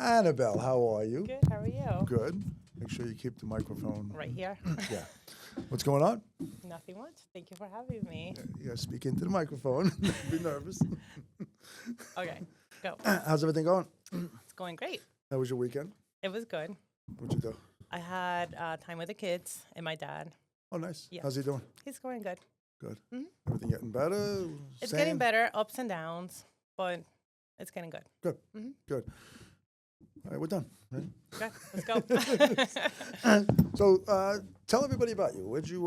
Anabel, how are you? Good. How are you? Good. Make sure you keep the microphone. Right here. Yeah. What's going on? Nothing much. Thank you for having me. You gotta speak into the microphone. Be nervous. Okay, go. How's everything going? It's going great. How was your weekend? It was good. What'd you do? I had time with the kids and my dad. Oh, nice. Yeah. How's he doing? He's going good. Good. Mhm. Everything getting better? It's Same? getting better, ups and downs, but it's getting good. Good. Mhm. Good. All right, we're done. Right? Okay, let's go. So, tell everybody about you. Where'd you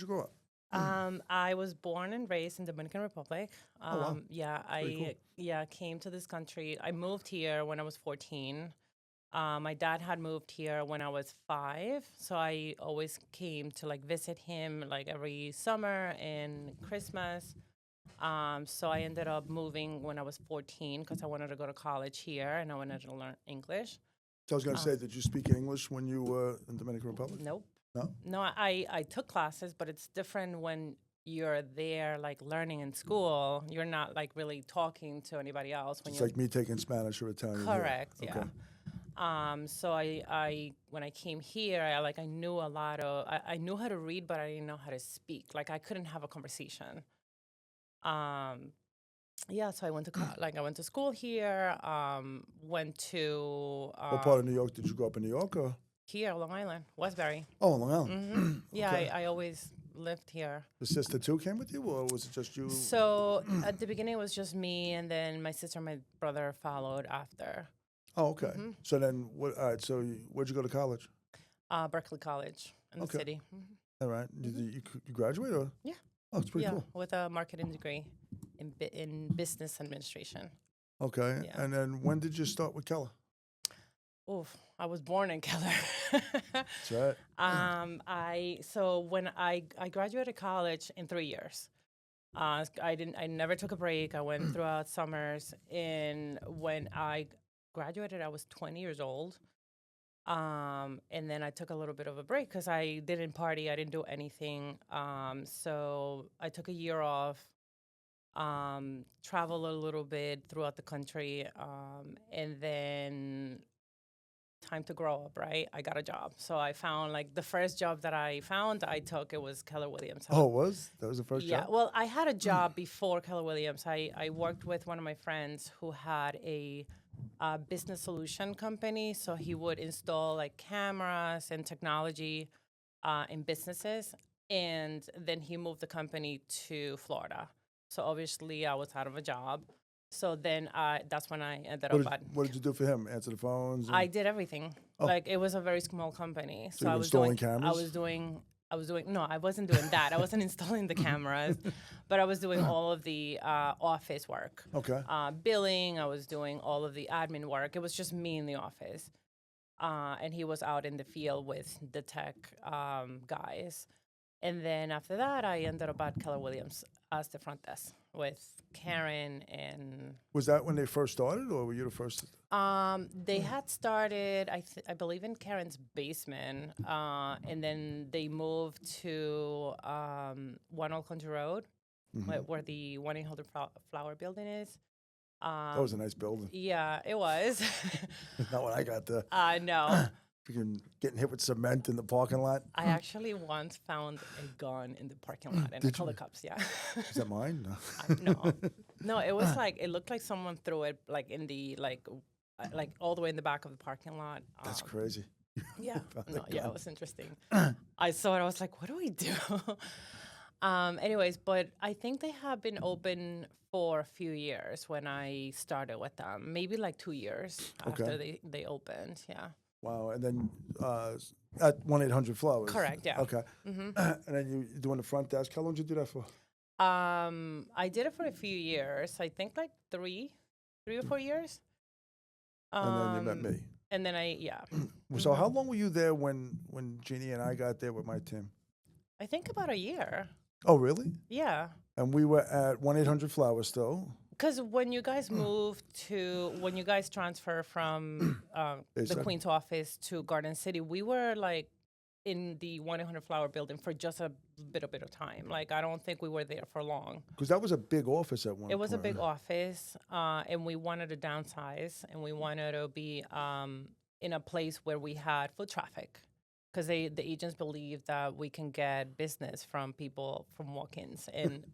grow up? I was born and raised in Dominican Republic. Wow. Yeah, Pretty I came to this country. I moved here when I was 14. My dad had moved here when I was 5, so I always came to like visit him like every summer and Christmas. So I ended up moving when I was 14 because I wanted to go to college here and I wanted to learn English. So I was going to say, did you speak English when you were in Dominican Republic? Nope. No? No, I took classes, but it's different when you're there, like learning in school. You're not like really talking to anybody else. When It's you're like me taking Spanish or Italian. here. correct, Okay. yeah. So I when I came here, I knew a lot of I knew how to read, but I didn't know how to speak. Like I couldn't have a conversation. Yeah, so I went to I went to school here. Went to What part of New York did you grow up in? New York or? here, Long Island, Westbury. Oh, Long Island. Yeah, Okay. I always lived here. The sister too came with you, or was it just you? So at the beginning, it was just me, and then my sister and my brother followed after. Oh, okay. So then, what? All right. So where'd you go to college? Berkeley College in the Okay. city. All right. Did you graduate or? Yeah. Oh, it's pretty Yeah, cool. with a marketing degree in business administration. Okay. Yeah. And then when did you start with Keller? Oof, I was born in Keller. That's right. So when I graduated college in 3 years. I never took a break. I went throughout summers, and when I graduated, I was 20 years old. And then I took a little bit of a break because I didn't party. I didn't do anything. So I took a year off, traveled a little bit throughout the country, and then time to grow up, right? I got a job. So I found like the first job that I found, I took, it was Keller Williams. Oh, that was the first Yeah, job? well, I had a job before Keller Williams. I worked with one of my friends who had a business solution company. So he would install like cameras and technology in businesses. And then he moved the company to Florida. So obviously I was out of a job. So then that's when I ended up at. What did you do for him? Answer the phones? I did everything. Oh. Like it was a very small company. So you I were was installing doing cameras? I was doing no, I wasn't doing that. I wasn't installing the cameras, but I was doing all of the office work. Okay. Billing, I was doing all of the admin work. It was just me in the office. And he was out in the field with the tech guys. And then after that, I ended up at Keller Williams as the front desk with Karen and. Was that when they first started, or were you the first? They had started, I believe, in Karen's basement, and then they moved to 1 Old Country Road, where the 1-800 Flower Building is. That was a nice building. Yeah, it was. Not when I got there. No. Freaking getting hit with cement in the parking lot. I actually once found a gun in the parking lot, and I called the cops. Yeah. Is that mine? No, no. It was like it looked like someone threw it like in the like all the way in the back of the parking lot. That's crazy. Yeah. Found a No, yeah, gun. it was interesting. I saw it. I was like, what do we do? Anyways, but I think they have been open for a few years when I started with them. Maybe like 2 years after they opened. Yeah. Wow. And then at 1-800 Flowers. Correct. Yeah. Okay. And then you doing the front desk. How long did you do that for? I did it for a few years. I think like three or 4 years. And then you met me. And then yeah. So how long were you there when Jeannie and I got there with my team? I think about a year. Oh, really? Yeah. And we were at 1-800 Flowers still. Because when you guys transfer from the Exactly. Queen's office to Garden City, we were like in the 1-800 Flower building for just a bit of time. Like, I don't think we were there for long. Because that was a big office at one point. It was a big office, and we wanted to downsize, and we wanted to be in a place where we had foot traffic, because the agents believe that we can get business from people from walk-ins, and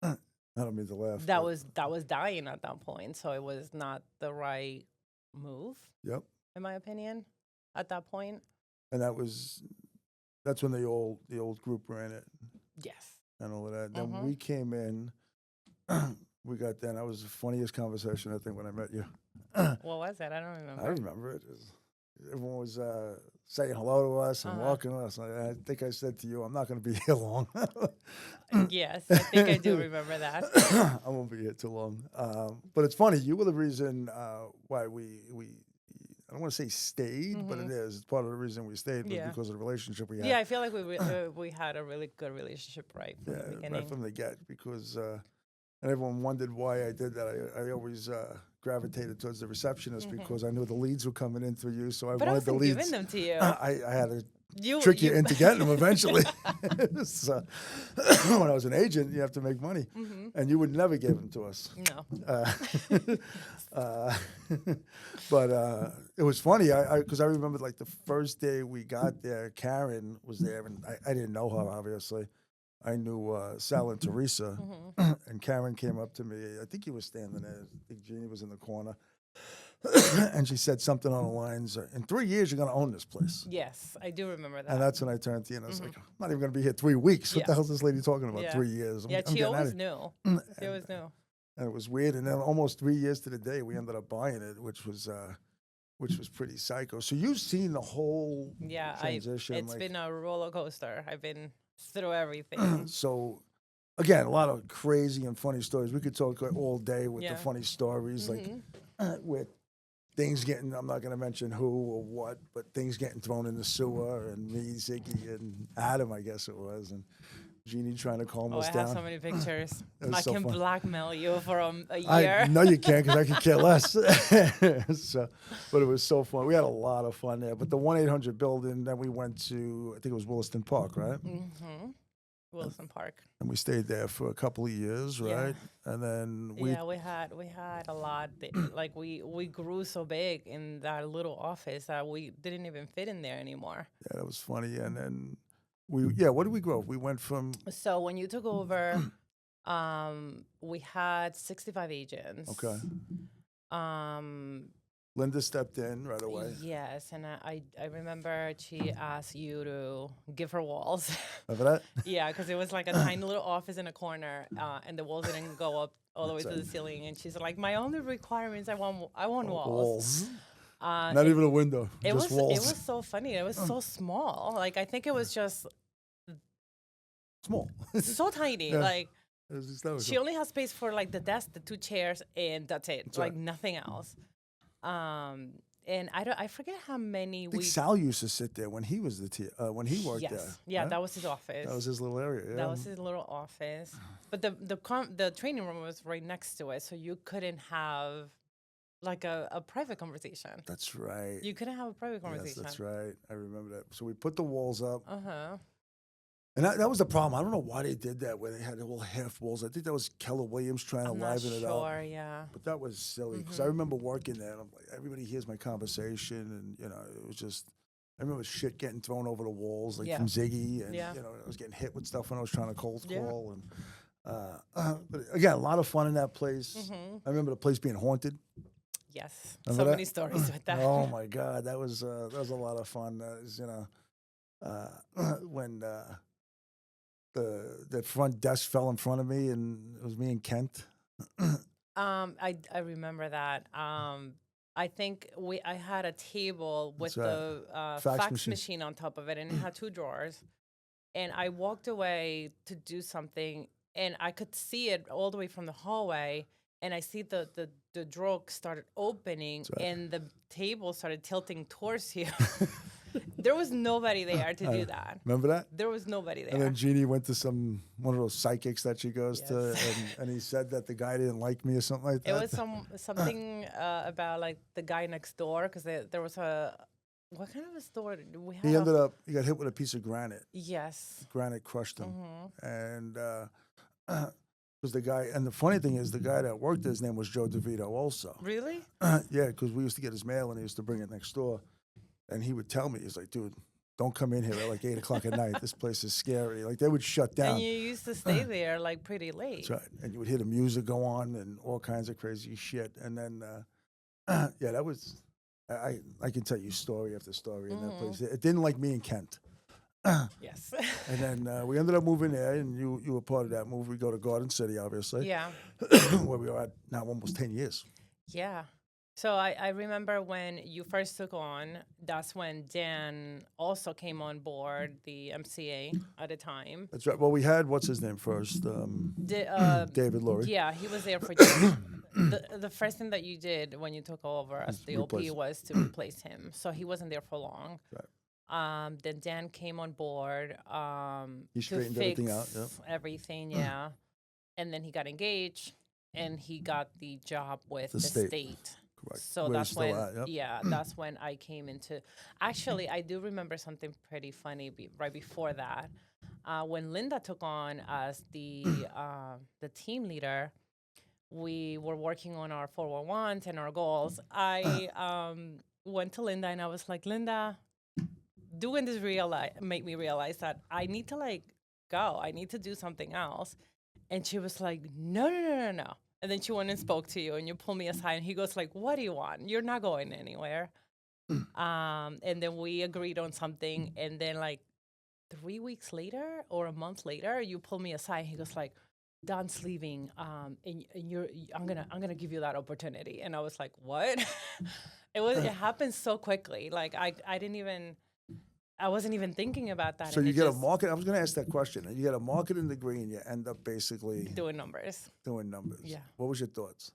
I don't mean to laugh. that was dying at that point. So it was not the right move, Yep. in my opinion, at that point. And that's when the old group ran it Yes. and all of that. Then we came in. We got that was the funniest conversation, I think, when I met you. What was it? I don't remember. I remember it. Everyone was saying hello to us and walking us. I think I said to you, I'm not going to be here long. Yes, I think I do remember that. I won't be here too long. But it's funny. You were the reason why we I don't want to say stayed, but it is. It's part of the reason we stayed was because of the relationship we had. Yeah, I feel like we had a really good relationship right from the beginning. Right from the get, because and everyone wondered why I did that. I always gravitated towards the receptionist because I knew the leads were coming in through you, so I wanted the leads. Giving them to you. I had to trick you into getting them eventually. So, when I was an agent, you have to make money, and you would never give them to us. No. But it was funny because I remember like the first day we got there, Karen was there, and I didn't know her, obviously. I knew Sal and Teresa, and Karen came up to me. I think he was standing there. I think Jeannie was in the corner. And she said something on the lines, in 3 years, you're going to own this place. Yes, I do remember that. And that's when I turned to you and I was like, I'm not even going to be here 3 weeks. What the hell is this lady talking about, 3 years? She always knew. She always knew. And it was weird. And then almost 3 years to the day, we ended up buying it, which was pretty psycho. So you've seen the whole transition. It's been a roller coaster. I've been through everything. So, again, a lot of crazy and funny stories. We could talk all day with the funny stories, like with things getting, I'm not going to mention who or what, but things getting thrown in the sewer, and me, Ziggy, and Adam, I guess it was, and Jeannie trying to calm us down. I have so many pictures. I so can fun. blackmail you for a year. No, you can't, because I could care less. But it was so fun. We had a lot of fun there. But the 1-800 building, then we went to, I think it was Williston Park, right? Mm-hmm. Wilson Park. And we stayed there for a couple of years, right? And then we had a lot. Like we grew so big in that little office that we didn't even fit in there anymore. Yeah, that was funny. And then what did we grow? We went from. So when you took over, we had 65 agents. Okay. Linda stepped in right away. Yes, and I remember she asked you to give her walls. Remember that? Yeah, because it was like a tiny little office in a corner, and the walls didn't go up all the way to the ceiling. And she's like, "My only requirement is I want walls." Not even a window, just walls. It was so funny. It was so small. Like, I think it was just small, so tiny. Yeah. Like, she only has space for like the desk, the 2 chairs, and that's it. That's like nothing else. And I forget how many I think Sal used to sit there when he was when he worked there. Yeah, right? that was his office. That was his little area. Yeah. That was his little office. But the training room was right next to it, so you couldn't have like a private conversation. That's right. You couldn't have a private conversation. Yes, that's right. I remember that. So we put the walls up. Uh-huh. And that was the problem. I don't know why they did that, where they had the little half walls. I think that was Keller Williams trying to liven it up. Yeah. But that was silly, because I remember working there, and I'm like, everybody hears my conversation, and, it was just, I remember shit getting thrown over the walls, like from Ziggy, and, I was getting hit with stuff when I was trying to cold call. And but again, a lot of fun in that place. I remember the place being haunted. Yes. Remember so many stories with that. Oh, my God. That was a lot of fun. When... The front desk fell in front of me, and it was me and Kent. I remember that. I think I had a table with the fax machine on top of it, and it had 2 drawers. And I walked away to do something, and I could see it all the way from the hallway. And I see the drawer started opening, and the table started tilting towards you. There was nobody there to do that. Remember that? There was nobody there. And then Jeannie went to one of those psychics that she goes to, and he said that the guy didn't like me or something like that. It was something about like the guy next door, because there was a what kind of a store do we He have? he got hit with a piece of granite. Yes. Granite crushed him. Mm-hmm. And was the guy, and the funny thing is, the guy that worked there, his name was Joe DeVito also. Really? Yeah, because we used to get his mail and he used to bring it next door. And he would tell me, he's like, dude, don't come in here at like 8 o'clock at night. This place is scary. Like, they would shut down. And you used to stay there like pretty late. That's right. And you would hear the music go on and all kinds of crazy shit. And then, yeah, that was, I can tell you story after story in that place. It didn't like me and Kent. Yes. And then we ended up moving there, and you were part of that move. We go to Garden City, obviously. Yeah. Where we are at now almost 10 years. Yeah. So I remember when you first took on, that's when Dan also came on board, the MCA at the time. That's right. Well, we had, what's his name first? David Lurie. Yeah, he was there for just, the first thing that you did when you took over as the OP was to replace him. So he wasn't there for long. Right. Then Dan came on board. He straightened everything out. Yep. Everything, yeah. And then he got engaged, and he got the job with the state. Correct. So Where that's he's when, still at, yep. yeah, that's when I came into. Actually, I do remember something pretty funny right before that. When Linda took on as the team leader, we were working on our 411s and our goals. I went to Linda and I was like, Linda, doing this make me realize that I need to like go. I need to do something else. And she was like, no. And then she went and spoke to you, and you pulled me aside, and he goes like, what do you want? You're not going anywhere. And then we agreed on something, and then like 3 weeks later or a month later, you pulled me aside, and he goes like, Don's leaving, and I'm gonna give you that opportunity. And I was like, what? It happened so quickly. Like I wasn't even thinking about that. So you get a market. I was going to ask that question. You get a marketing degree, and you end up basically doing numbers. Yeah. What was your thoughts?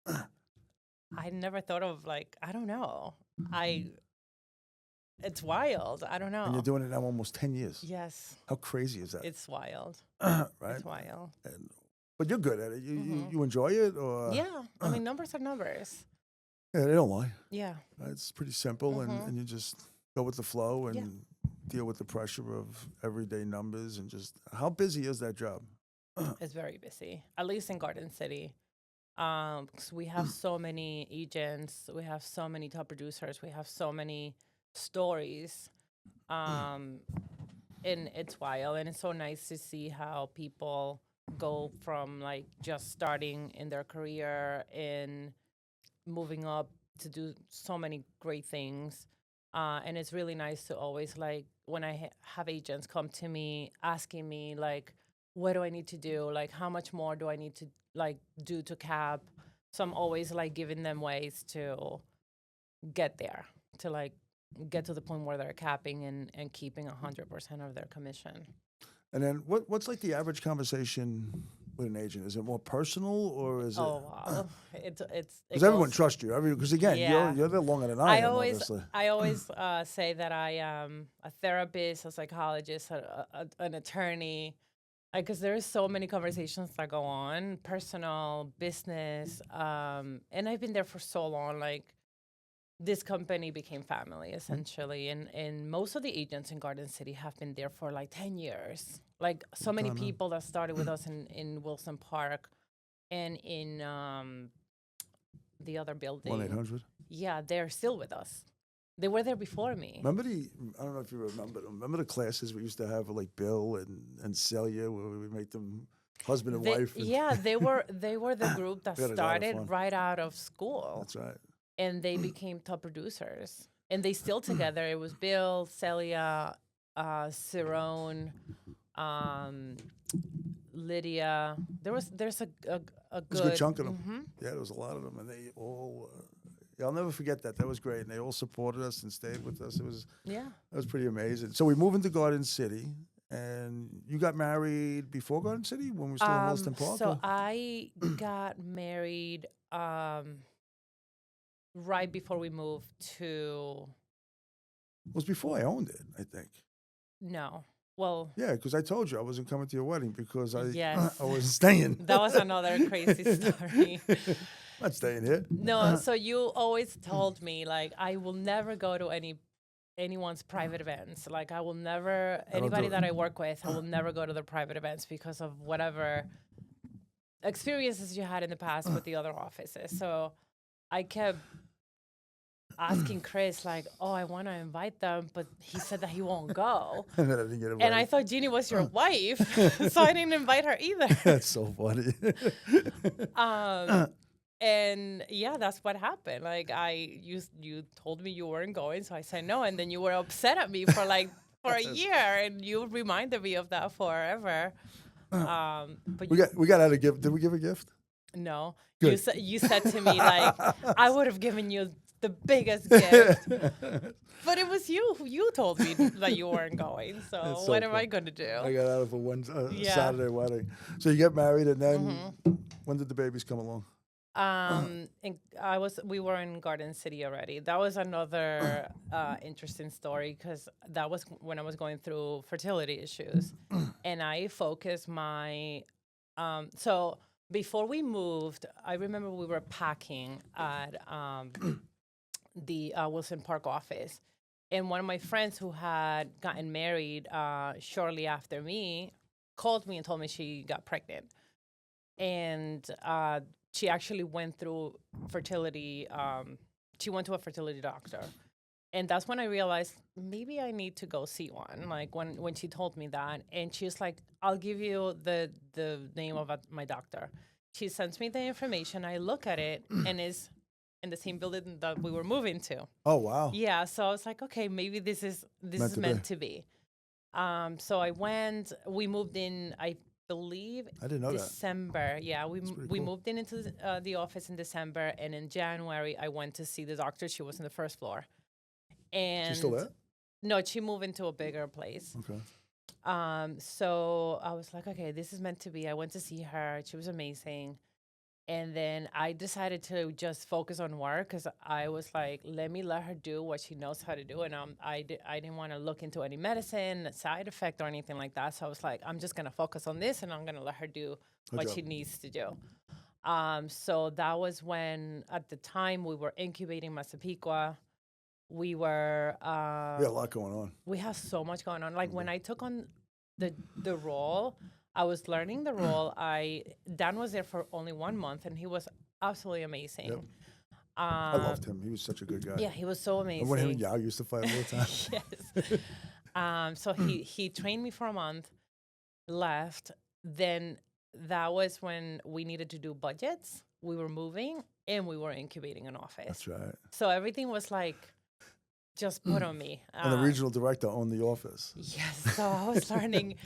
I never thought of like, I don't know. It's wild. I don't know. And you're doing it now almost 10 years. Yes. How crazy is that? It's wild. Right. It's wild. But you're good at it. You enjoy it, or? Yeah. I mean, numbers are numbers. Yeah, they don't lie. Yeah. It's pretty simple, and you just go with the flow and deal with the pressure of everyday numbers. And just, how busy is that job? It's very busy, at least in Garden City. 'Cause we have so many agents, we have so many top producers, we have so many stories. And it's wild, and it's so nice to see how people go from like just starting in their career and moving up to do so many great things. And it's really nice to always, like, when I have agents come to me asking me, like, what do I need to do? Like, how much more do I need to, like, do to cap? So I'm always, like, giving them ways to get there, to, like, get to the point where they're capping and keeping 100% of their commission. And then what's, like, the average conversation with an agent? Is it more personal, or is it? Oh, wow. It's because everyone trusts you. Because again, you're there longer than I am. Obviously, I always say that I am a therapist, a psychologist, an attorney, because there's so many conversations that go on, personal, business, and I've been there for so long. Like, this company became family, essentially. And most of the agents in Garden City have been there for like 10 years. Like, so many people that started with us in Wilson Park and in the other building. 1-800? Yeah, they're still with us. They were there before me. Remember I don't know if you remember the classes we used to have with like Bill and Celia, where we would make them husband and wife. Yeah, they were the group that started right out of school. That's right. And they became top producers. And they still together. It was Bill, Celia, Cerrone, Lydia. There's a good... There's a good chunk of them. Mm-hmm. Yeah, there was a lot of them. And they all... I'll never forget that. That was great. And they all supported us and stayed with us. That was pretty amazing. So we moved into Garden City. And you got married before Garden City, when we were still in Wilson Park? So I got married... right before we moved to... It was before I owned it, I think. No. Well... Yeah, because I told you I wasn't coming to your wedding because I wasn't staying. That was another crazy story. I'm not staying here. No, so you always told me, like, I will never go to any anyone's private events. Like I will never, don't do anybody it. that I work with, I will never go to their private events because of whatever experiences you had in the past with the other offices. So I kept asking Chris, like, oh, I want to invite them, but he said that he won't go. And then I didn't get And I invited. thought Jeannie was your wife, so I didn't invite her either. That's so funny. And yeah, that's what happened. Like you told me you weren't going, so I said no, and then you were upset at me for a year, and you reminded me of that forever. But we got out a gift. Did we give a gift? no, Good. you said to me like I would have given you the biggest gift, but it was you who you told me that you weren't going. So That's so what am funny. I going to do? I got out of a Yeah. Saturday wedding. So you get married, and then when did the babies come along? And we were in Garden City already. That was another interesting story because that was when I was going through fertility issues, and I focused my so before we moved, I remember we were packing at the Wilson Park office, and one of my friends who had gotten married shortly after me called me and told me she got pregnant, and she actually went through fertility. She went to a fertility doctor. And that's when I realized maybe I need to go see one. Like when she told me that, and she's like, I'll give you the name of my doctor. She sends me the information. I look at it, and it's in the same building that we were moving to. Oh wow! Yeah, so I was like, okay, maybe this is meant to be. So I went. We moved in. I believe I didn't know December. Yeah, we cool. moved into the office in December, and in January I went to see the doctor. She was in the first floor. And she's still there? No, she moved into a bigger place. Okay. So I was like, okay, this is meant to be. I went to see her. She was amazing. And then I decided to just focus on work because I was like, let her do what she knows how to do. And I didn't want to look into any medicine, side effect, or anything like that. So I was like, I'm just going to focus on this, and I'm going to let her do what she needs to do. So that was when, at the time, we were incubating Massapequa. We were... we had a lot going on. We have so much going on. Like, when I took on the role... I was learning the role. Dan was there for only 1 month, and he was absolutely amazing. Yep. I loved him. He was such a good guy. Yeah, he was so amazing. And when him and Yao used to fight all the time. Yes. So he trained me for a month, left. Then that was when we needed to do budgets. We were moving, and we were incubating an office. That's right. So everything was like just put on me. And the regional director owned the office. Yes. So I was learning.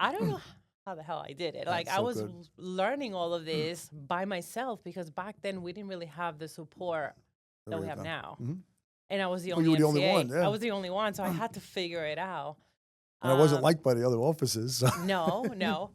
I don't know how the hell I did it. Like, That's I so was good. learning all of this by myself because back then we didn't really have the support that we have now. Mm-hmm. And I was the Well, only you were the only MCA. one, yeah. I was the only one, so I had to figure it out. And I wasn't liked by the other offices. So. No.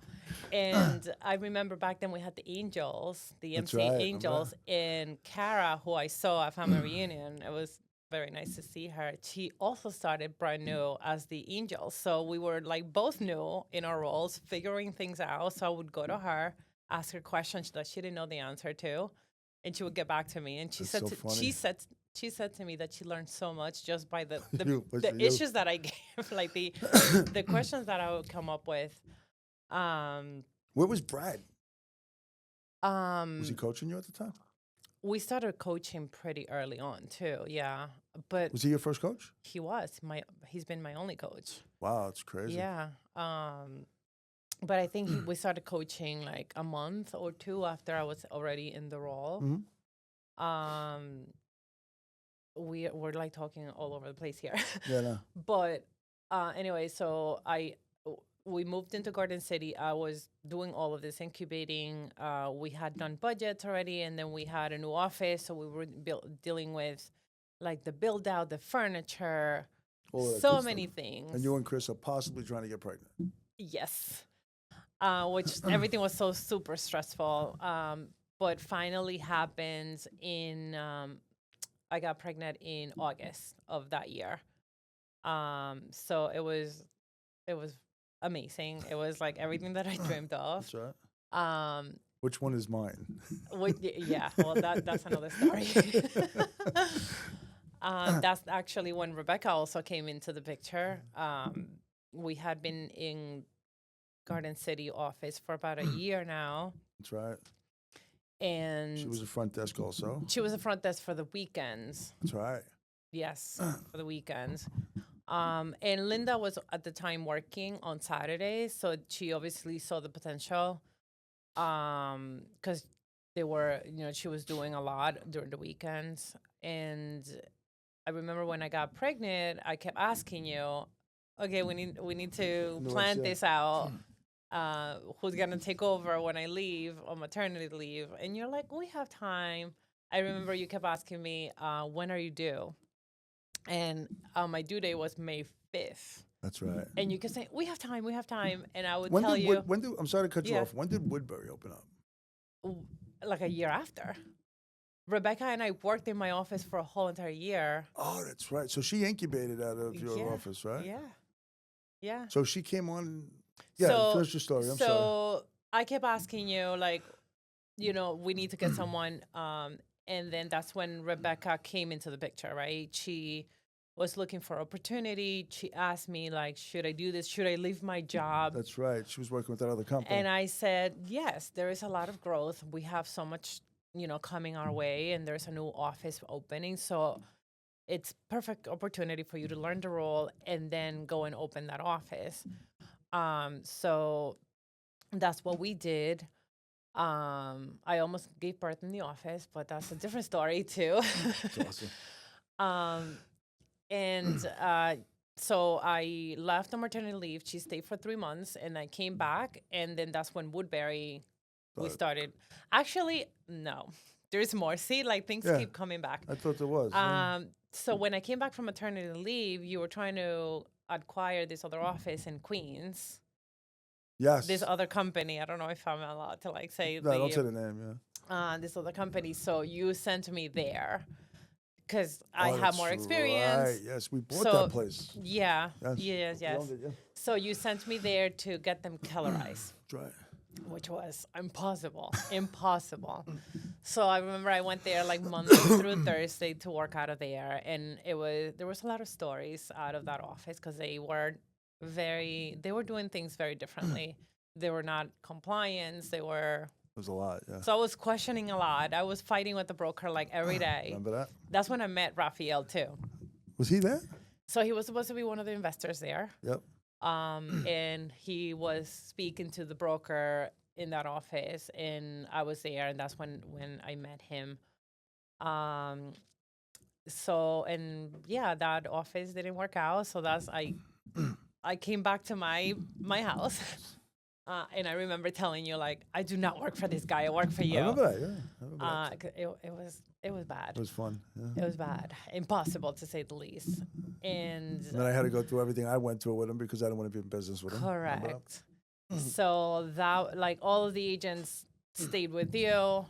And I remember back then we had the Angels, the That's MCA right, Angels, and Cara, who I saw at Family Reunion. It was very nice to see her. She also started brand new as the Angels. So we were like both new in our roles, figuring things out. So I would go to her, ask her questions that she didn't know the answer to, and she would get back to me. And she said she said to me that she learned so much just by the issues that I gave, like the questions that I would come up with. Where was Brad? Was he coaching you at the time? We started coaching pretty early on too, yeah. But was he your first coach? He was. He's been my only coach. Wow, that's crazy. Yeah. But I think we started coaching like a month or two after I was already in the role. Mm-hmm. We're like talking all over the place here. Yeah, no. But anyway, so we moved into Garden City. I was doing all of this incubating. We had done budgets already, and then we had a new office. So we were dealing with like the build out, the furniture, so many things. And you and Chris are possibly trying to get pregnant. Yes. Which everything was so super stressful. But finally happened I got pregnant in August of that year. So it was amazing. It was like everything that I dreamed of. That's right. Which one is mine? Yeah, well, that's another story. That's actually when Rebecca also came into the picture. We had been in Garden City office for about a year now. That's right. And She was a front desk also. she was a front desk for the weekends. That's right. Yes, for the weekends. And Linda was at the time working on Saturdays, so she obviously saw the potential. Because they were, she was doing a lot during the weekends. And I remember when I got pregnant, I kept asking you, okay, we need to plan this out. Who's gonna take over when I leave on maternity leave? And you're like, we have time. I remember you kept asking me, when are you due? And my due date was May 5th. That's right. And you could say, we have time, and I would When tell did you, I'm sorry to cut you Yeah. off. When did Woodbury open up? like a year after. Rebecca and I worked in my office for a whole entire year. Oh, that's right. So she incubated out of your Yeah. office, right? Yeah. So she came on. Yeah, So, finish your story. I'm sorry. so I kept asking you, like, we need to get someone. And then that's when Rebecca came into the picture, right? She was looking for opportunity. She asked me, like, should I do this? Should I leave my job? That's right. She was working with that other company. And I said, yes, there is a lot of growth. We have so much, coming our way, and there's a new office opening. So it's perfect opportunity for you to learn the role and then go and open that office. So that's what we did. I almost gave birth in the office, but that's a different story too. That's awesome. So I left on maternity leave. She stayed for 3 months, and I came back, and then that's when Woodbury we started. Actually, no, there's more. See, like things Yeah. keep coming back. I thought there was. So when I came back from maternity leave, you were trying to acquire this other office in Queens. Yes. This other company. I don't know if I'm allowed to like say. No, don't say the name. Yeah. This other company. So you sent me there because I Oh, have that's more experience. Right. Yes, we bought So- that place. Yeah. Yes. Yes. We owned it, yeah. So you sent me there to get them Kellerized, That's right. which was impossible. So I remember I went there like Monday through Thursday to work out of there, and there was a lot of stories out of that office because they were doing things very differently. They were not compliance. It was a lot, yeah. So I was questioning a lot. I was fighting with the broker like every day. Remember that? That's when I met Raphael too. Was he there? So he was supposed to be one of the investors there. Yep. And he was speaking to the broker in that office, and I was there, and that's when I met him. That office didn't work out. So I came back to my house. And I remember telling you, like, I do not work for this guy. I work for you. I remember that, yeah. I remember that. It was bad. It was fun. Yeah. It was bad. Impossible, to say the least. And then I had to go through everything I went through with him because I didn't want to be in business with him. Remember that? correct. So that, like, all of the agents stayed with you.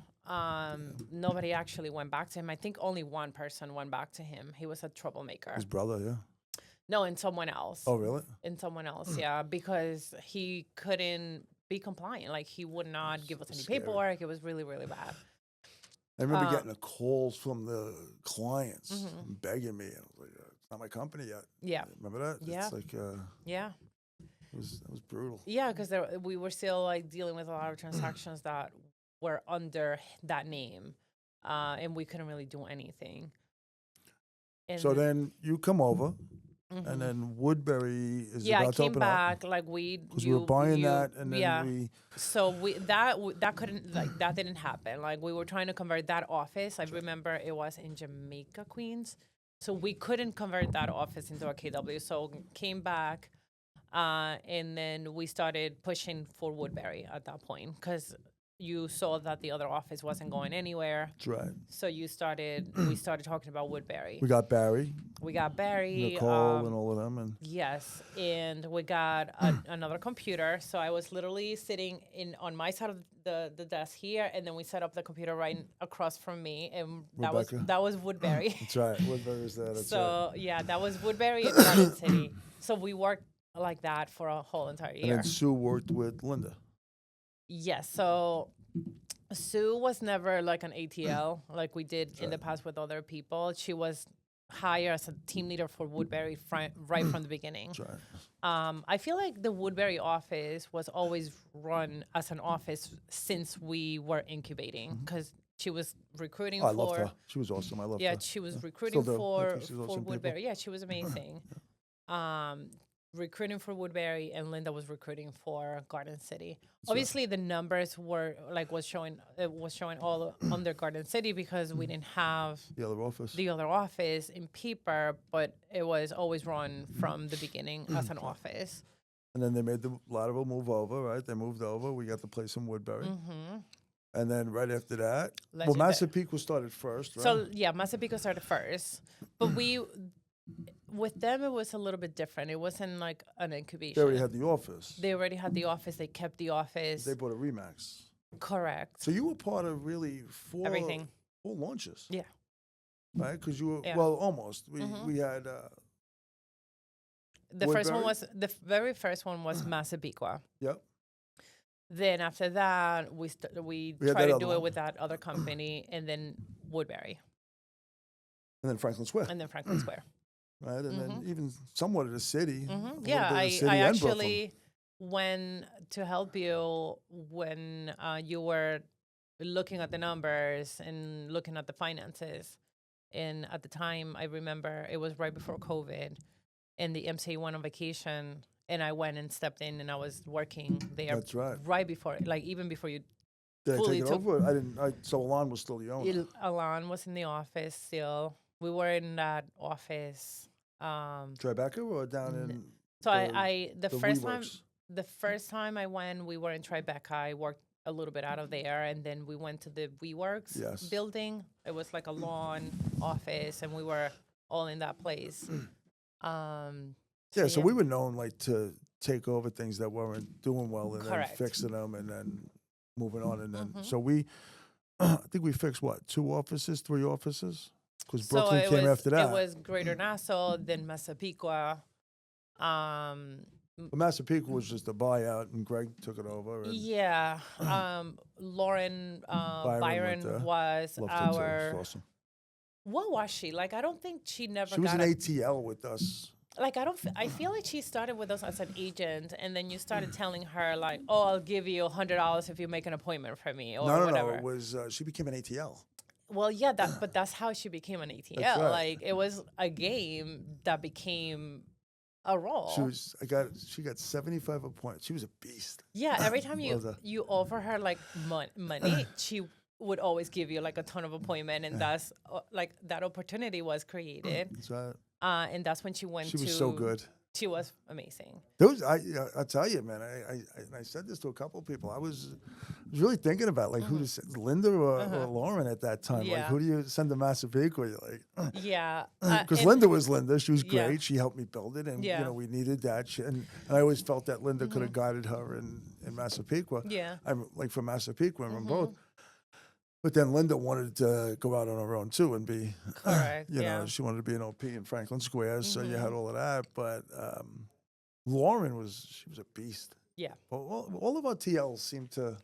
Nobody actually went back to him. I think only one person went back to him. He was a troublemaker. His brother, yeah. No, and someone else. Oh, really? In someone else, yeah, because he couldn't be compliant. Like, he would not give us any scary. paperwork. It was really, really bad. I remember getting the calls from the clients begging me. And I was like, it's not my company yet. Yeah. Remember that? Yeah. It's like, Yeah. it was brutal. Yeah, because we were still, like, dealing with a lot of transactions that were under that name, and we couldn't really do anything. And So then you come over, and then Woodbury is yeah, I about to came open back, up. like, we Because we were buying that, and then yeah. we... So that couldn't, like, that didn't happen. Like, we were trying to convert that office. I remember it was in Jamaica, Queens. So we couldn't convert that office into a KW. So came back, and then we started pushing for Woodbury at that point because you saw that the other office wasn't going anywhere. That's right. So we started talking about Woodbury. We got Barry, We got Barry. Nicole, and all of them. And Yes, and we got another computer. So I was literally sitting on my side of the desk here, and then we set up the computer right across from me, and Rebecca. that was Woodbury. that's right. Woodbury was there. That's right. So yeah, that was Woodbury and Garden City. So we worked like that for a whole entire And year. then Sue worked with Linda. Yes. So Sue was never like an ATL like we did in the past with other people. She was hired as a team leader for Woodbury right from the beginning. That's right. I feel like the Woodbury office was always run as an office since we were incubating because she was recruiting Oh, I for. loved her. She was awesome. I loved Yeah, her. she was Still recruiting do. I for think she's awesome Woodbury. people. Yeah, she was amazing. Recruiting for Woodbury, and Linda was recruiting for Garden City. Obviously, the numbers were was showing all under Garden City because we didn't have The other office. the other office in Peeper, but it was always run from the beginning as an office. And then they made the Lateral move over, right? They moved over. We got the place in Woodbury. And then right after that, well, Massapequa started first, right? So yeah, Massapequa started first, but with them it was a little bit different. It wasn't like an incubation. They already had the office. They already had the office. They kept the office. They bought a Remax. Correct. So you were part of really four Everything. launches. Yeah. Right? Because you were, Yeah. well, almost. We had the very first one was Massapequa. Yep. Then after that, we had tried that to other do one. it with that other company, and then Woodbury, And then Franklin Square. and then Franklin Square. Right? And then even somewhat of the city. a little Yeah, bit of the I city and Brooklyn. actually went to help you when you were looking at the numbers and looking at the finances. And at the time, I remember it was right before COVID, and the MCA went on vacation, and I went and stepped in, and I was working there. That's right. Right before, like even before you. Did I fully take it took- over? I didn't. So Alon was still the owner. Alan was in the office still. We were in that office. Tribeca or down in So the WeWorks? first time I went, we were in Tribeca. I worked a little bit out of there, and then we went to the WeWorks Yes. building. It was like a lawn office, and we were all in that place. Yeah, so we were known like to take over things that weren't doing well and Correct. then fixing them and then moving on. And then so we, I think we fixed what, 2 offices, 3 offices? Because Brooklyn came after that. It was Greater Nassau, then Massapequa. But Massapequa was just a buyout, and Greg took it over. And Yeah. Lauren went there. Byron was loved her too. our. It's awesome. What was she? Like, I don't think she never She was got an a ATL with us. like I feel like she started with us as an agent, and then you started telling her like, "Oh, I'll give you $100 if you make an appointment for me," or No, whatever. it was she became an ATL. Well, yeah, but that's how she became an ATL. That's right. Like it was a game that became a role. She got 75 appointments. She was a beast. Yeah, every time Love her. you offer her like money, she would always give you like a ton of appointment, and that's like that opportunity was created. That's right. And that's when she went She to. was so good. She was amazing. I tell you, man. I said this to a couple of people. I was really thinking about like who to send, Linda or Lauren at that time. Like Yeah. who do you send to Massapequa? You're like, Yeah, because and- Linda was Linda. She was great. Yeah. She helped me build it, and Yeah. we needed that. And I always felt that Linda could have guided her in Massapequa. Yeah. I'm like from Massapequa and from both. But then Linda wanted to go out on her own too and be, Correct. you yeah. know, she wanted to be an OP in Franklin Square, so you had all of that. But Lauren she was a beast. Yeah. All of our TLs seemed to.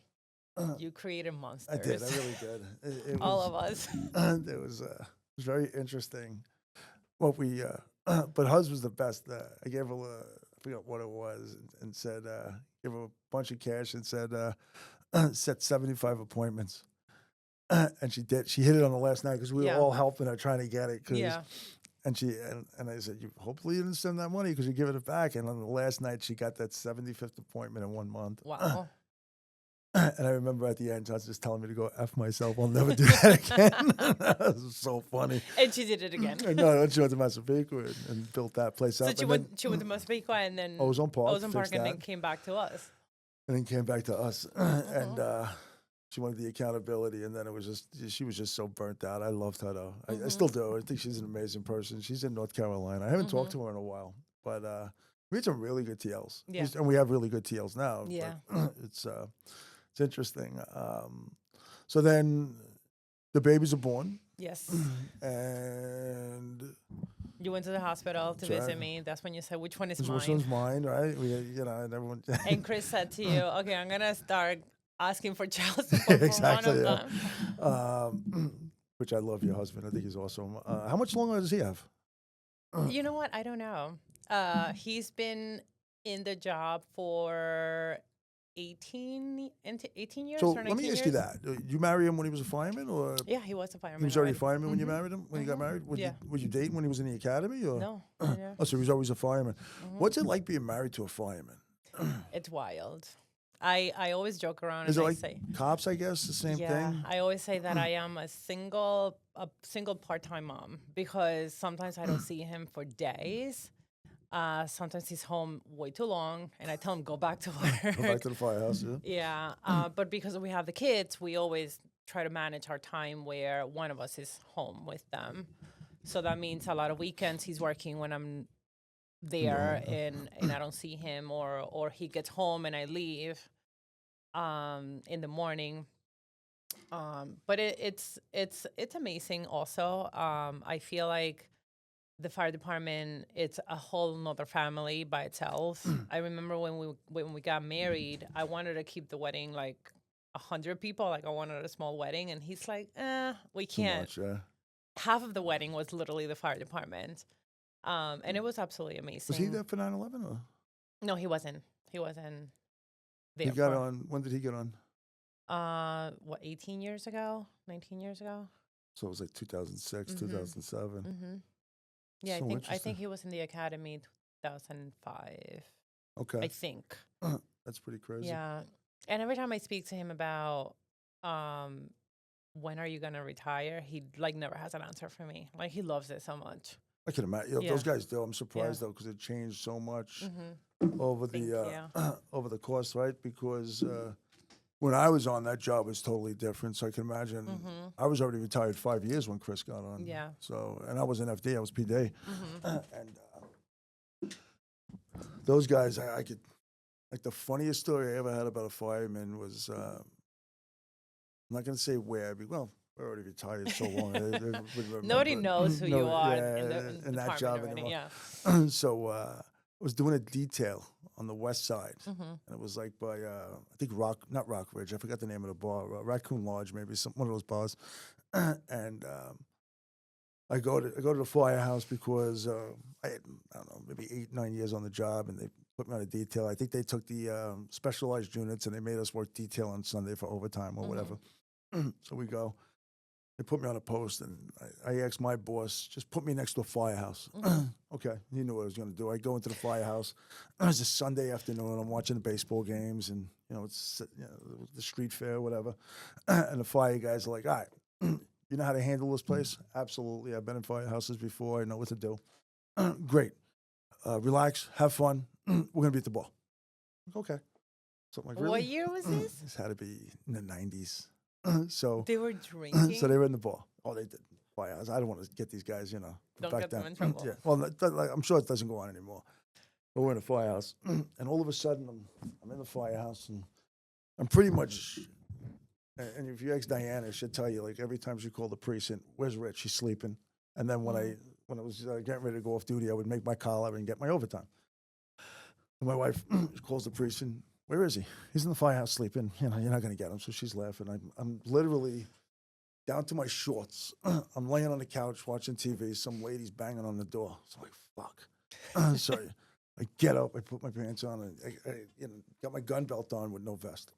You created monsters. I did. I really did. It All was, of us. It was very interesting. What we, but Huz was the best. I gave her, I forgot what it was, and said, gave her a bunch of cash and said, set 75 appointments. And she did. She hit it on the last night because we were all helping her trying to get it. Yeah. And I said, hopefully you didn't send that money because you give it back. And on the last night, she got that 75th appointment in 1 month. Wow. And I remember at the end, John's just telling me to go F myself. I'll never do that again. That was so funny. And she did it again. No, then she went to Massapequa and built that place up. So she went to Massapequa and then Ozone Park, and fixed then that. came back to us. And then came back to us. And she wanted the accountability. And then it was she was just so burnt out. I loved her, though. I still do. I think she's an amazing person. She's in North Carolina. I haven't talked to her in a while. But we had some really good TLs. Yeah. And we have really good TLs now. Yeah. But it's interesting. So then the babies are born. Yes. And You went to the hospital to That's right. visit me. That's when you said, which one is this mine? one's mine, right? And everyone. And Chris said to you, okay, I'm going to start asking for child support Exactly, for one yeah. of them. Which I love your husband. I think he's awesome. How much longer does he have? You know what? I don't know. He's been in the job for 18 years So or let me 19 ask you years. that. You marry him when he was a fireman, or Yeah, he was a he fireman was already a already. fireman when you married him? When you got married? Yeah. Was you dating when he was in the academy, or? No, no, Oh, so he was always a fireman. What's it like being married to a fireman? it's wild. I always joke around Is and it I like say, cops? I guess the same yeah, thing. I always say that I am a single part-time mom because sometimes I don't see him for days. Sometimes he's home way too long, and I tell him go back to Go back work. to the firehouse. Yeah. Yeah, but because we have the kids, we always try to manage our time where one of us is home with them. So that means a lot of weekends he's working when I'm there and I don't see him, or he gets home and I leave in the morning. But it's amazing also. I feel like the fire department, it's a whole nother family by itself. I remember when we got married, I wanted to keep the wedding like 100 people, like I wanted a small wedding, and he's like, we Too can't. much. Yeah. Half of the wedding was literally the fire department. And it was absolutely Was he amazing. there for 9/11, or No, he wasn't. He wasn't he there got for on? When did he get on? 18 years ago, 19 years ago. So it was like 2006, Mhm. 2007. Mhm. Yeah, I So think interesting. he was in the academy 2005. Okay, I think. that's pretty crazy. Yeah. And every time I speak to him about um when are you gonna retire, he like never has an answer for me. Like he loves it so much. I can imagine. Yeah. Those guys do. I'm Yeah. surprised though, because it changed so much Mhm. over Thank the you. over the course, right? Because when I was on, that job was totally different. So I can imagine. Mhm. I was already retired 5 years when Chris got on. Yeah. So, and I was an FD. I was PD, Mhm. and those guys, I could like the funniest story I ever had about a fireman was. I'm not going to say where. Well, we're already retired so long. They would Nobody remember. knows who you are Yeah, in in the that department job already. anymore. Yeah. So I was doing a detail on the west side, Mhm. and it was like by I think not Rock Ridge. I forgot the name of the bar. Raccoon Lodge, maybe one of those bars. And I go to the firehouse because I don't know, maybe 8, 9 years on the job, and they put me on a detail. I think they took the specialized units and they made us work detail on Sunday for overtime or whatever. So we go. They put me on a post, and I asked my boss, just put me next to a firehouse. Okay, he knew what I was going to do. I go into the firehouse. It was a Sunday afternoon. I'm watching the baseball games, and it's the street fair, whatever. And the fire guys are like, "All right, you know how to handle this place? Absolutely. I've been in firehouses before. I know what to do. Great. Relax. Have fun. We're going to be at the bar." Okay. Something like, What really? year was this? This had to be in the 90s. So They were so drinking. they were in the bar. Oh, they did. Firehouse. I don't want to get these guys, Don't back get them then. in trouble. Yeah. Well, like, I'm sure it doesn't go on anymore. But we're in a firehouse, and all of a sudden, I'm in the firehouse, and I'm pretty much. And if you ask Diana, she'll tell you, like, every time she called the precinct, "Where's Rich? He's sleeping." And then when I was getting ready to go off duty, I would make my collar and get my overtime. And my wife calls the precinct. "Where is he? He's in the firehouse sleeping. You're not going to get him." So she's laughing. I'm literally down to my shorts. I'm laying on the couch watching TV. Some lady's banging on the door. So I'm like, fuck. So I get up. I put my pants on. And I got my gun belt on with no vest.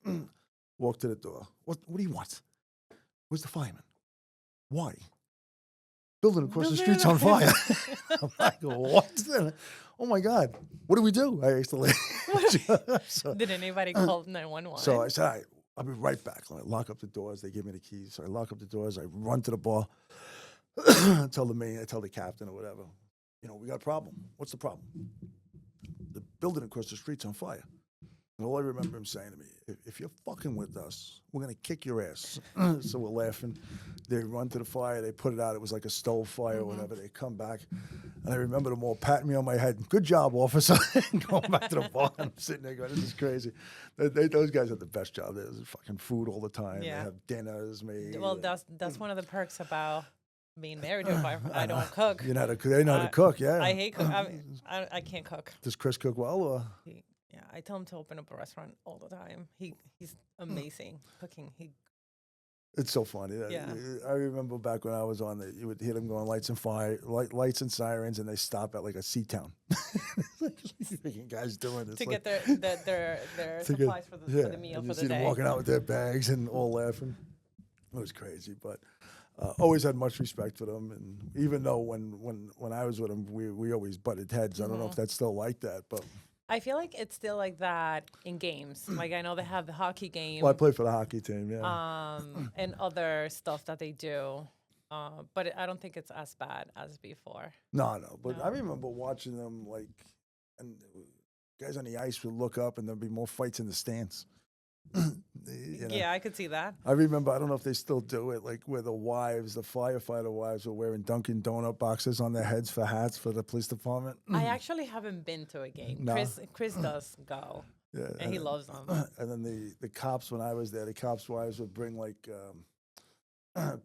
Walk to the door. What do you want? Where's the fireman? Why? Building across the street's on fire. I'm like, what? Oh my God. What do we do? I asked the lady. So, Did anybody call 911? so I said, all right, I'll be right back. I lock up the doors. They give me the keys. So I lock up the doors. I run to the bar. I tell the captain or whatever, we got a problem. What's the problem? The building across the street's on fire. And all I remember him saying to me, if you're fucking with us, we're going to kick your ass. So we're laughing. They run to the fire. They put it out. It was like a stove fire or whatever. They come back. And I remember them all patting me on my head. "Good job, officer." Going back to the bar. I'm sitting there going, this is crazy. Those guys have the best job. There's fucking food all the time. Yeah. They have dinners made. Well, that's one of the perks about being married to a firefighter. I don't cook. They know how to cook, yeah. I hate cook. I can't cook. Does Chris cook well? Or? Yeah, I tell him to open up a restaurant all the time. He's amazing cooking. It's so funny. Yeah. I remember back when I was on it, you would hear them going lights and lights and sirens, and they stop at like a sea town. What are you thinking guys doing? It's To like, get their to get- supplies for yeah, the meal and for you the see them day. walking out with their bags and all laughing. It was crazy, but always had much respect for them. And even though when I was with them, we always butted heads. I don't know if that's still like that, but I feel like it's still like that in games. Like I know they have the hockey game, well, I played for the hockey team. Yeah, and other stuff that they do, but I don't think it's as bad as before. no, but No. I remember watching them like, and guys on the ice would look up, and there'd be more fights in the stands. You know? Yeah, I could see that. I remember, I don't know if they still do it, like where the firefighter wives were wearing Dunkin' Donut boxes on their heads for hats for the police department. I actually haven't been to a game. No. Chris does go, Yeah, and he loves them. And then the cops, when I was there, the cops' wives would bring like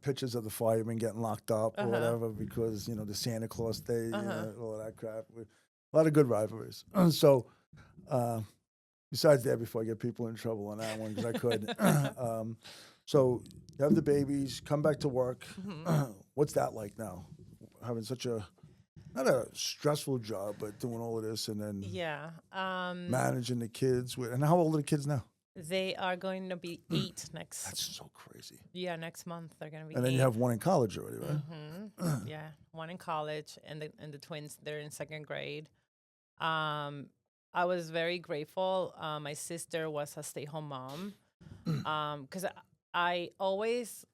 pictures of the firemen getting locked up or whatever because, you know, the Santa Claus Day, you know, all that crap. A lot of good rivalries. So, besides that, before I get people in trouble on that one, because I could. So you have the babies, come back to work. What's that like now? Having such not a stressful job, but doing all of this and then Yeah. managing the kids. And how old are the kids now? They are going to be 8 next. That's so crazy. Yeah, next month they're going to be. And then 8. you have one in college already, right? Yeah, one in college, and the twins they're in 2nd grade. I was very grateful. My sister was a stay-home mom, because I always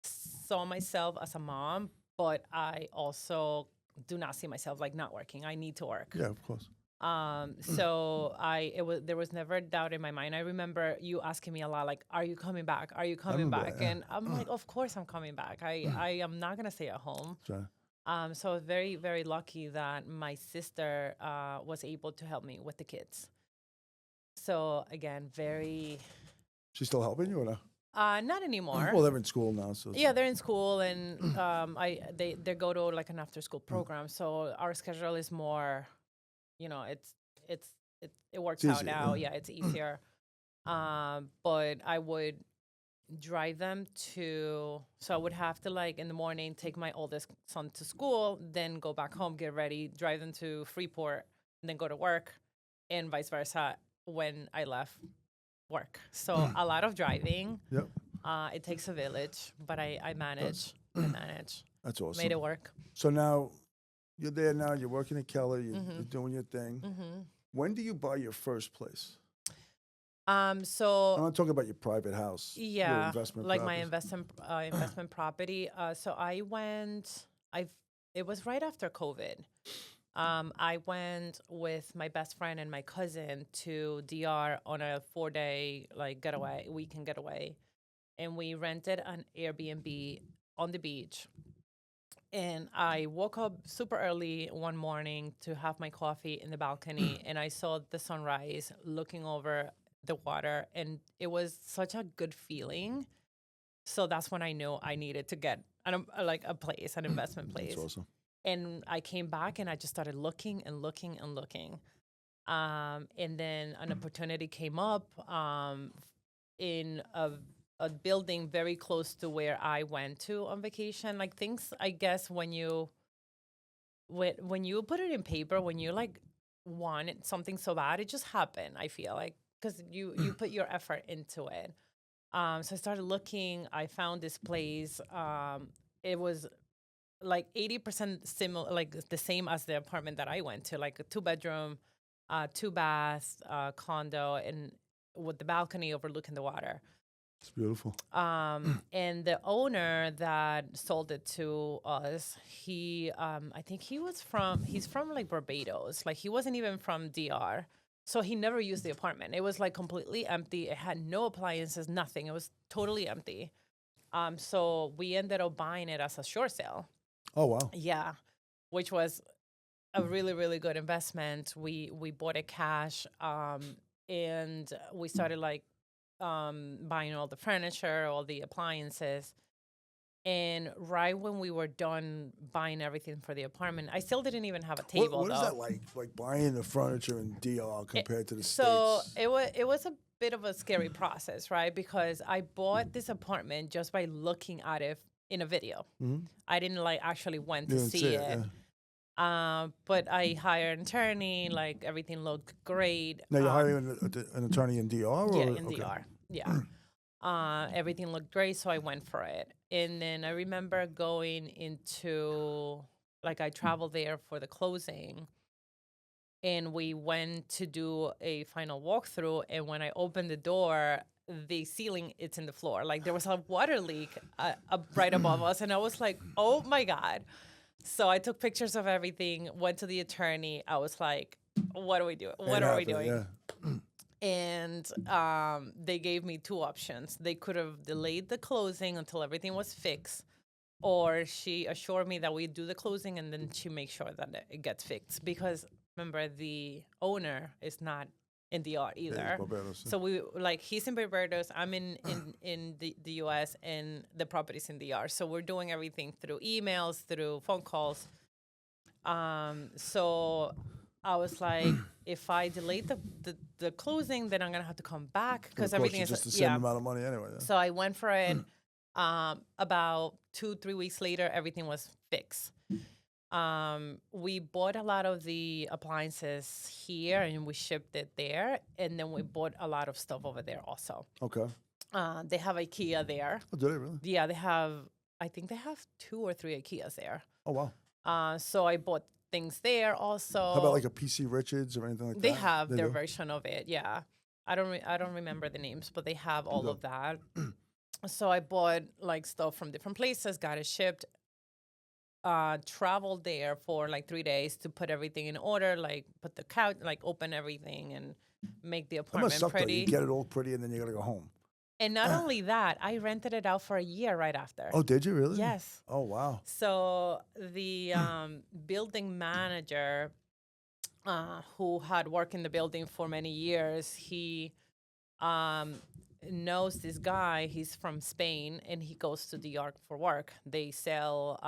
saw myself as a mom, but I also do not see myself like not working. I need to work. Yeah, of course. So there was never a doubt in my mind. I remember you asking me a lot, like, "Are you coming back? Are you coming remember back?" that, yeah. And I'm like, "Of course I'm coming back. I am not gonna stay at home." So, So I was very, very lucky that my sister was able to help me with the kids. So again, very she's still helping you or no? not anymore. Well, they're in school now, so Yeah, they're in school, and they go to like an after school program. So our schedule is more, you know, it works out easier, now. yeah. Yeah, it's easier. But I would drive them to, so I would have to like in the morning take my oldest son to school, then go back home, get ready, drive them to Freeport, and then go to work, and vice versa when I left work. So a lot of driving. Yep. It takes a village, but I manage. I manage. That's awesome. Made it work. So now you're there now, you're working at Keller, you're doing your thing. When do you buy your first place? I'm So not talking about your private house. Your yeah, investment like my properties. investment property. So it was right after COVID. I went with my best friend and my cousin to DR on a 4-day like weekend getaway, and we rented an Airbnb on the beach. And I woke up super early one morning to have my coffee in the balcony, and I saw the sunrise looking over the water, and it was such a good feeling. So that's when I knew I needed to get a place, an investment place. That's awesome. And I came back and I just started looking and looking and looking. And then an opportunity came up in a building very close to where I went to on vacation. Like things, I guess, when you put it in paper, when you like want something so bad, it just happened. I feel like because you put your effort into it. So I started looking. I found this place. It was like 80% similar, like the same as the apartment that I went to, like a 2-bedroom, 2-bath condo, and with the balcony overlooking the water. It's beautiful. And the owner that sold it to us, I think he's from like Barbados. Like he wasn't even from DR. So he never used the apartment. It was like completely empty. It had no appliances, nothing. It was totally empty. So we ended up buying it as a short sale. Oh, wow. Yeah, which was a really, really good investment. We bought it cash, and we started like buying all the furniture, all the appliances. And right when we were done buying everything for the apartment, I still didn't even have a table. What is though. that like? Like buying the furniture in DR compared to the So States? it was bit of a scary process, right? Because I bought this apartment just by looking at it in a video. I didn't like actually went to You didn't see it. Yeah. But I hired an attorney, like everything looked great. Now you're hiring an attorney in DR, or Yeah, in okay. DR. Yeah. Everything looked great, so I went for it. And then I remember going into, like, I traveled there for the closing, and we went to do a final walkthrough. And when I opened the door, the ceiling, it's in the floor. Like, there was a water leak right above us, and I was like, oh my God. So I took pictures of everything, went to the attorney. I was like, what are we doing? What are we doing? Yeah. And they gave me two options. They could have delayed the closing until everything was fixed, or she assured me that we do the closing and then she makes sure that it gets fixed. Because remember, the owner is not in the DR either. Barbados, yeah. So we like he's in Barbados, I'm in the US, and the property's in the DR. So we're doing everything through emails, through phone calls. So I was like, if I delay the closing, then I'm gonna have to come back because everything is just the same amount of money anyway. Yeah. So I went for it. About 2-3 weeks later, everything was fixed. We bought a lot of the appliances here and we shipped it there, and then we bought a lot of stuff over there also. Okay. They have IKEA there. Oh, do they really? Yeah, I think they have 2 or 3 IKEAs there. Oh, wow. So I bought things there also. How about like a PC Richards or anything like that? They have They their do? version of it, yeah. I don't remember the names, but they have all of that. So I bought like stuff from different places, got it shipped, traveled there for like 3 days to put everything in order, like put the couch, like open everything and make the That must apartment suck, though. pretty. You get it all pretty and then you got to go home. And not only that, I rented it out for a year right after. Oh, did you really? Yes. Oh, wow. So the building manager, who had worked in the building for many years, he knows this guy. He's from Spain, and he goes to DR for work. They sell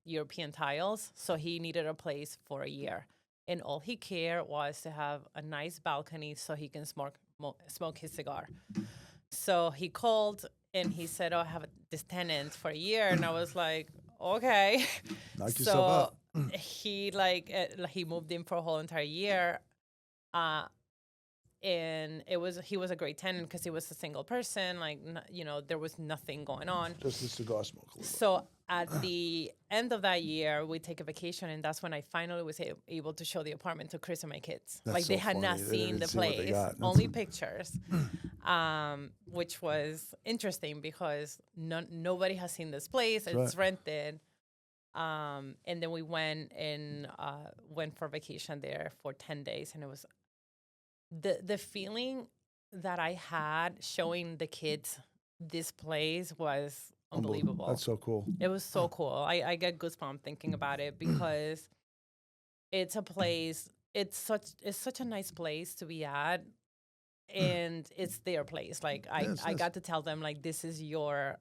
European tiles, so he needed a place for a year. And all he cared was to have a nice balcony so he can smoke his cigar. So he called and he said, oh, I have this tenant for a year. And I was like, okay. Knock yourself out. He he moved in for a whole entire year. And he was a great tenant because he was a single person. Like, there was nothing going on. Just a cigar smoker. So at the end of that year, we take a vacation, and that's when I finally was able to show the apartment to Chris and my kids. That's like, they so had not funny. They seen didn't the see what they place, got. only pictures, which was interesting because nobody has seen this place. It's rented. And then we went for vacation there for 10 days, and it was the feeling that I had showing the kids this place was unbelievable. That's so cool. It was so cool. I get goosebumps thinking about it because it's a place. It's such a nice place to be at, and it's their place. Like I got to tell them, like, this is yours.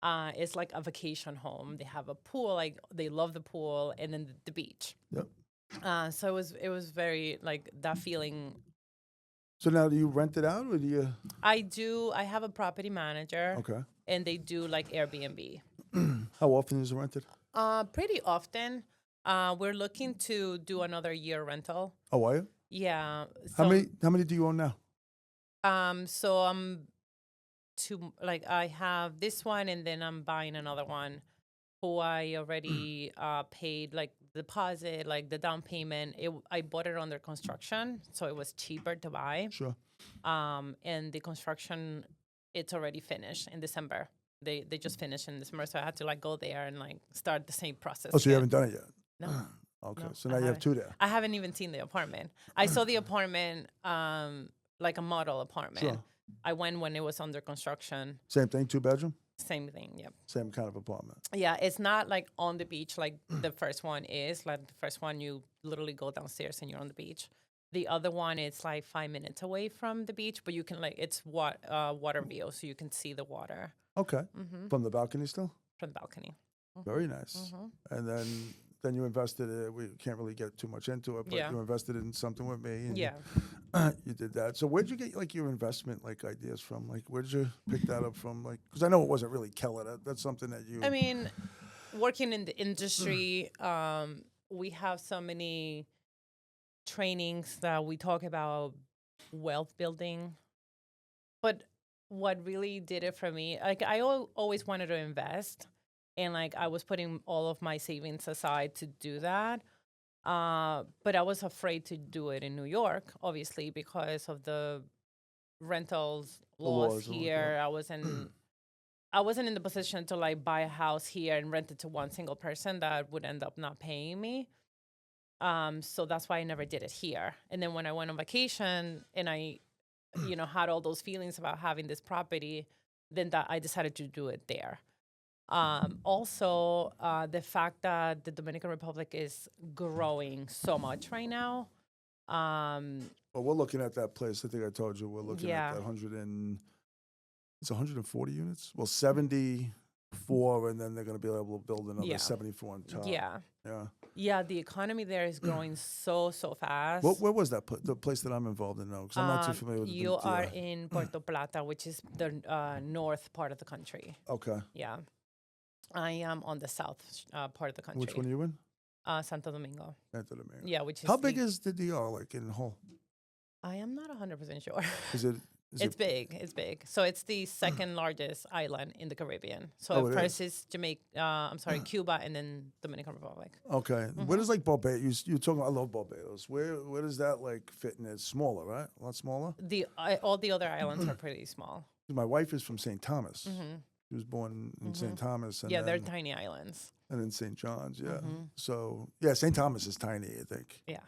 It's like a vacation home. They have a pool. Like, they love the pool, and then the beach. Yep. So it was very, like, that feeling. So now, do you rent it out, or do you? I do. I have a property manager. Okay. And they do like Airbnb. How often is it rented? Pretty often. We're looking to do another year rental. Oh, are you? Yeah. How many do you own now? So I have this one, and then I'm buying another one who I already paid like deposit, like the down payment. I bought it under construction, so it was cheaper to buy. Sure. And the construction, it's already finished in December. They just finished in December, so I had to like go there and like start the same process. Oh, so you haven't done it yet? No. Okay, No, so now you have 2 there. I haven't even seen the apartment. I saw the apartment, like a model apartment. Sure. I went when it was under construction. Same thing, 2-bedroom? Same thing, yep. Same kind of apartment. Yeah, it's not like on the beach like the first one is. Like, the first one, you literally go downstairs and you're on the beach. The other one, it's like 5 minutes away from the beach, but you can it's water view, so you can see the water. Okay. From the balcony still? From the balcony. Very nice. And then then you invested it. We can't really get too much into it, but Yeah. you invested in something with me. And Yeah. you did that. So where'd you get like your investment like ideas from? Like where'd you pick that up from? Like because I know it wasn't really Keller. That's something that you. I mean, working in the industry, we have so many trainings that we talk about wealth building. But what really did it for me, like I always wanted to invest, and like I was putting all of my savings aside to do that. But I was afraid to do it in New York, obviously, because of the rentals The laws laws and here. I wasn't in the position to like buy a house here and rent it to one single person that would end up not paying me. So that's why I never did it here. And then when I went on vacation and I, had all those feelings about having this property, then that I decided to do it there. Also, the fact that the Dominican Republic is growing so much right now. Well, we're looking at that place. I think I told you we're looking Yeah. at that it's 140 units. Well, 74, and then they're going to be able to build another Yeah. 74 on top. Yeah. Yeah. Yeah, the economy there is growing so fast. Where was that? The place that I'm involved in now? Because I'm not too familiar with You the are in Puerto Plata, which is the north part of the country. Okay. Yeah. I am on the south part of the country. Which one are you in? Santo Domingo. Santo Domingo. Yeah, which is How big is the DR, like in whole? I am not 100% sure. Is it? It's big. It's big. So it's the second largest island in the Caribbean. So Oh, it first is Jamaica. Cuba, and then Dominican Republic. Okay. Where does like Barbados? You're talking. I love Barbados. Where does that like fit in? It's smaller, right? A lot smaller. All the other islands are pretty small. My wife is from St. Thomas. She was born in St. Thomas. And Yeah, they're then, tiny islands. and then St. John's. Yeah. So yeah, St. Thomas is tiny. I think. Yeah.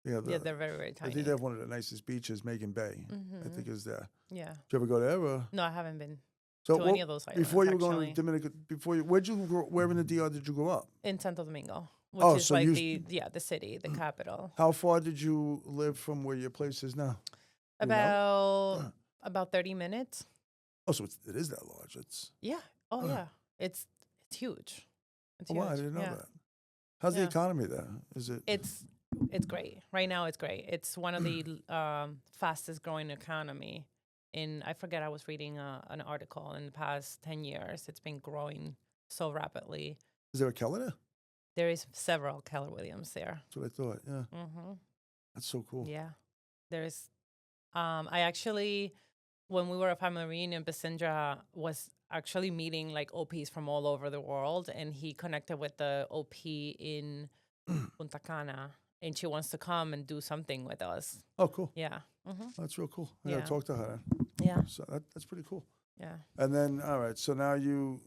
Yeah. Yeah, they're very, very I tiny. think they have one of the nicest beaches, Megan Bay. I think is there. Yeah. Did you ever go there? Or? No, I haven't been So to any of those islands. before you were going actually. to Dominican, where in the DR did you grow up? In Santo Domingo, which Oh, is so like you- the city, the capital. How far did you live from where your place is now? You know? About 30 minutes. Oh, so it is that large. It's Yeah. Oh yeah. It's huge. It's oh, huge. wow, I didn't know yeah. that. How's the Yeah. economy there? Is it? It's great. Right now it's great. It's one of the fastest growing economy I forget, I was reading an article in the past 10 years. It's been growing so rapidly. Is there a Keller there? There is several Keller Williams there. That's what I thought. Yeah, Mm-hmm. that's so cool. Yeah. There's, I actually, when we were at family reunion, Basindra was actually meeting like OPs from all over the world. And he connected with the OP in Punta Cana. And she wants to come and do something with us. Oh, cool. Yeah. Mm-hmm. That's real cool. I Yeah. gotta talk to her. Yeah. So that's pretty cool. Yeah. And then, all right. So now you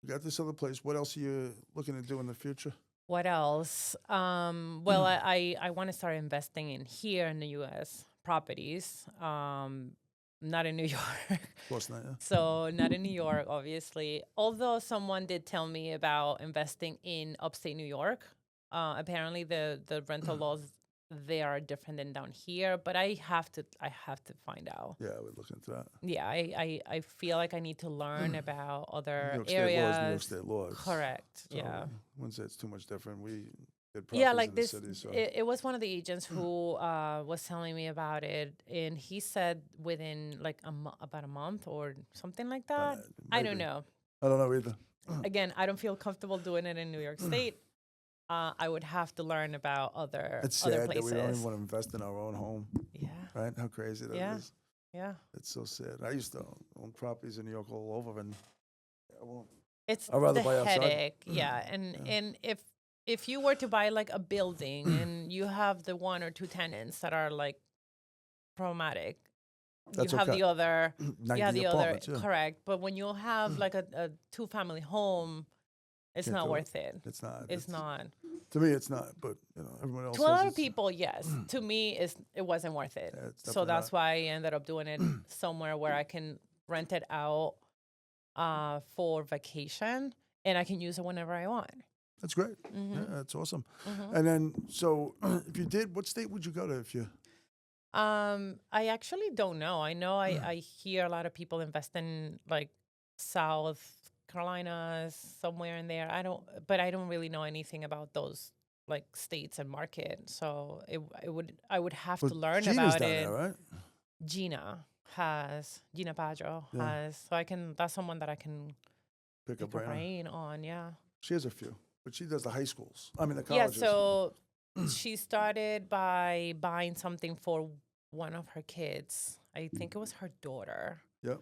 got this other place. What else are you looking to do in the future? What else? Well, I want to start investing in here in the U.S. properties. Not in New York. Of course not. Yeah. So not in New York, obviously. Although someone did tell me about investing in upstate New York. Apparently the rental laws there are different than down here, but I have to find out. Yeah, we'd look into that. Yeah, I feel like I need to learn about New other York State areas. laws, New York State laws. Correct. So yeah. I wouldn't say it's too much different. We did Yeah, properties like in the this. city, so. It was one of the agents who was telling me about it, and he said within like about a month or something like that. I don't maybe. know. I don't know either. Again, I don't feel comfortable doing it in New York State. I would have to learn about other It's other sad that places. we don't even want to invest in our own home, Yeah, right? How crazy that is. Yeah. yeah. It's so sad. I used to own properties in New York all over, and I won't. It's I'd rather the buy outside. headache. Yeah, and if you were to buy like a building and you have the one or two tenants that are like problematic, That's you have okay. the other. 90 You have the other. apartments, yeah. Correct, but when you have like a 2-family home, it's Can't not do it. worth it. It's not. It's not. To me, it's not. But everyone else. To a says lot of it's- people, yes. To me, it wasn't worth it. Yeah, it's So definitely that's why I ended up doing it somewhere where I can rent it out for vacation, and I can use it whenever I want. That's great. Mm-hmm. Yeah, that's awesome. And then, so if you did, what state would you go to if you? I actually don't know. I know I hear a lot of people invest in like South Carolina, somewhere in there. But I don't really know anything about those like states and market. So I would have But to learn Gina's about down it. there, right? Gina Padro Yeah. has, so that's someone that I can Pick a pick a brain. brain on. Yeah. She has a few, but she does the high schools. I mean, the Yeah. colleges. So she started by buying something for one of her kids. I think it was her daughter. Yep.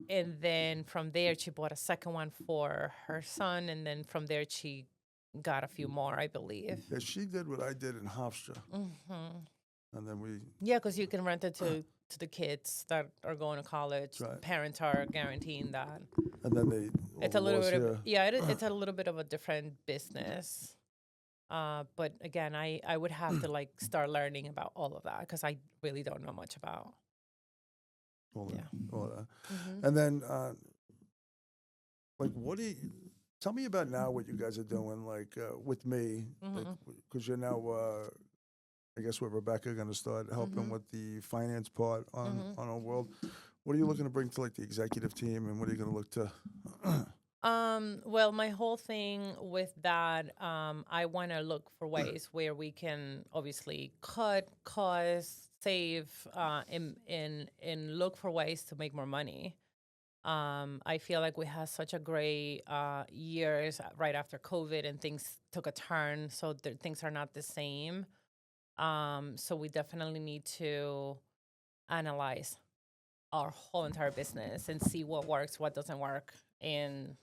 And then from there, she bought a second one for her son. And then from there, she got a few more, I believe. Yeah, she did what I did in Hofstra. And then we, Yeah, because you can rent it to the kids that are going to college. Right. Parents are guaranteeing that. and then they, It's a little bit of, it's a little bit of a different business. But again, I would have to like start learning about all of that because I really don't know much about. all Yeah. that. All that. And then, like, what do you, tell me about now what you guys are doing, like, with me, because you're now, I guess with Rebecca going to start helping with the finance part on our world. What are you looking to bring to like the executive team, and what are you going to look to? Well, my whole thing with that, I want to look for ways where we can obviously cut costs, save, and look for ways to make more money. I feel like we had such a great years right after COVID, and things took a turn, so things are not the same. So we definitely need to analyze our whole entire business and see what works, what doesn't work, and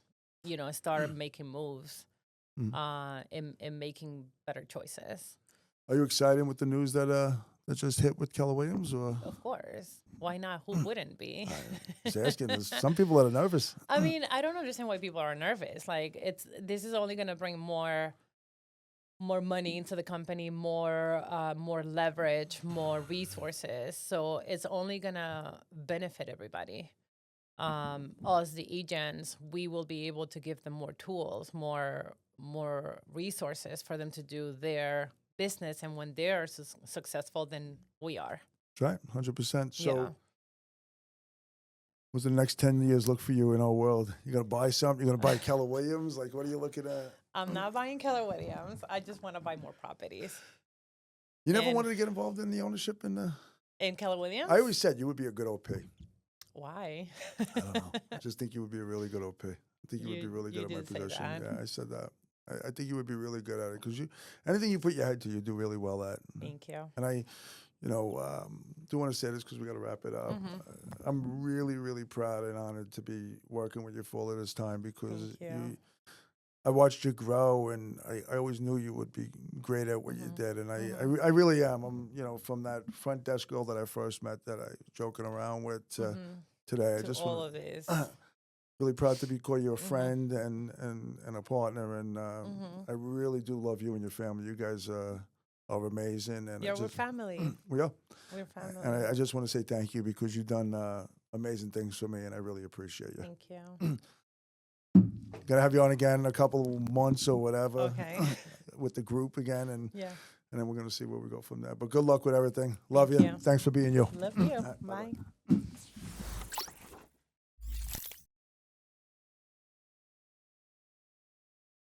start making moves and making better choices. Are you excited with the news that just hit with Keller Williams? Or Of course, why not? Who wouldn't be? just asking. There's some people that are nervous. I mean, I don't understand why people are nervous. Like, this is only going to bring more money into the company, more leverage, more resources. So it's only gonna benefit everybody. Us, the agents, we will be able to give them more tools, more resources for them to do their business. And when they're successful, then we are. That's right, 100%. So, Yeah. what's the next 10 years look for you in our world? You gonna buy something? You gonna buy Keller Williams? Like, what are you looking at? I'm not buying Keller Williams. I just want to buy more properties. You never wanted to get involved in the ownership in the. In Keller Williams? I always said you would be a good OP. Why? I don't know. I just think you would be a really good OP. I think you would be really good at my did say position. that. Yeah, I said that. I think you would be really good at it because anything you put your head to, you do really well at. Thank you. And I, do want to say this because we got to wrap it up. I'm really, really proud and honored to be working with you for all of this time because I watched you grow, and I always knew you would be great at what you did, and I really am. I'm, from that front desk girl that I first met that I was joking around with today. I just all of this. Really proud to be called you a friend and a partner, and I really do love you and your family. You guys are amazing, and We're family. We are. We're family. And I just want to say thank you because you've done amazing things for me, and I really appreciate you. Thank you. Gonna have you on again in a couple months or whatever. Okay. With the group again, and Yeah. and then we're gonna see where we go from there. But good luck with everything. Love you. you. Thanks for being you. Love you. All right, Bye. bye-bye.